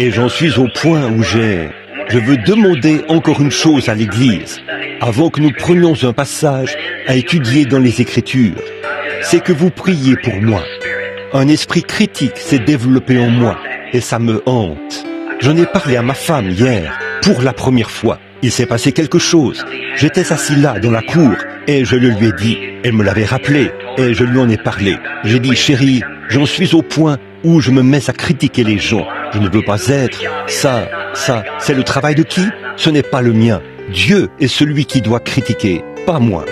Et j'en suis au point où je veux demander encore une chose à l'Église, avant que nous prenions un passage à étudier dans les Écritures. C'est que vous priez pour moi. Un esprit critique s'est développé en moi, et ça me hante. J'en ai parlé à ma femme hier, pour la première fois. Il s'est passé quelque chose. J'étais assis là, dans la cour, et je le lui ai dit. Elle me l'avait rappelé, et je lui en ai parlé. J'ai dit, chérie, j'en suis au point où je me mets à critiquer les gens. Je ne veux pas être. Ça, c'est le travail de qui? Ce n'est pas le mien. Dieu est celui qui doit critiquer, pas moi.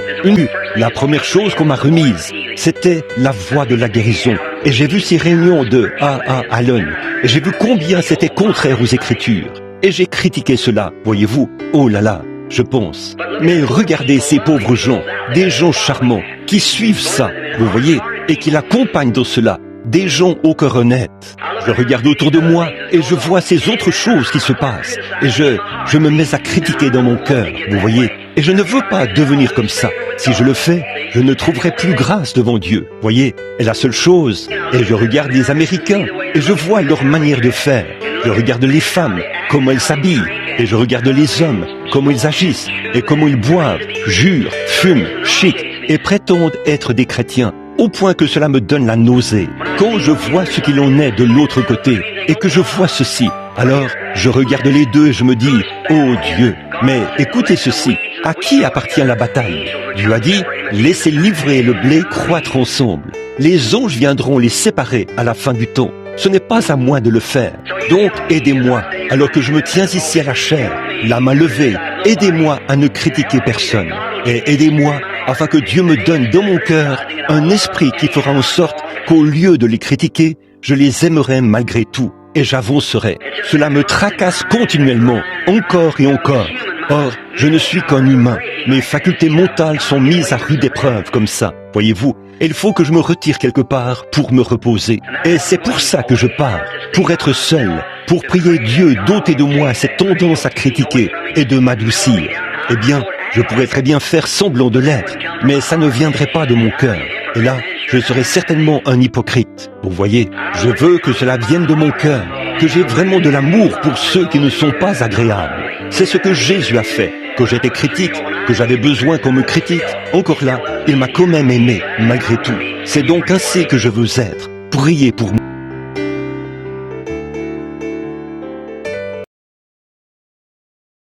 La première chose qu'on m'a remise, c'était la voie de la guérison. Et j'ai vu ces réunions de A.A. Allen. Et j'ai vu combien c'était contraire aux Écritures. Et j'ai critiqué cela, voyez-vous. Oh là là, je pense. Mais regardez ces pauvres gens, des gens charmants, qui suivent ça, vous voyez, et qui l'accompagnent dans cela. Des gens au cœur honnête. Je regarde autour de moi et je vois ces autres choses qui se passent. Et je me mets à critiquer dans mon cœur, vous voyez. Et je ne veux pas devenir comme ça. Si je le fais, je ne trouverai plus grâce devant Dieu, voyez. Et la seule chose, et je regarde les Américains et je vois leur manière de faire. Je regarde les femmes, comment elles s'habillent. Et je regarde les hommes, comment ils agissent et comment ils boivent, jurent, fument, chic et prétendent être des chrétiens. Au point que cela me donne la nausée. Quand je vois ce qu'il en est de l'autre côté, et que je vois ceci, alors je regarde les deux et je me dis, oh Dieu, mais écoutez ceci, à qui appartient la bataille? Dieu a dit, laissez l'ivraie et le blé croître ensemble. Les anges viendront les séparer à la fin du temps. Ce n'est pas à moi de le faire. Donc aidez-moi, alors que je me tiens ici à la chair, la main levée, aidez-moi à ne critiquer personne. Et aidez-moi afin que Dieu me donne dans mon cœur un esprit qui fera en sorte qu'au lieu de les critiquer, je les aimerai malgré tout et j'avancerai. Cela me tracasse continuellement, encore et encore. Or, je ne suis qu'un humain. Mes facultés mentales sont mises à rude épreuve comme ça, voyez-vous. Il faut que je me retire quelque part pour me reposer. Et c'est pour ça que je pars, pour être seul, pour prier Dieu d'ôter de moi cette tendance à critiquer et de m'adoucir. Eh bien, je pourrais très bien faire semblant de l'être, mais ça ne viendrait pas de mon cœur. Et là, je serais certainement un hypocrite. Vous voyez, je veux que cela vienne de mon cœur, que j'ai vraiment de l'amour pour ceux qui ne sont pas agréables. C'est ce que Jésus a fait. Quand j'étais critique, que j'avais besoin qu'on me critique, encore là, il m'a quand même aimé, malgré tout. C'est donc ainsi que je veux être. Priez pour moi.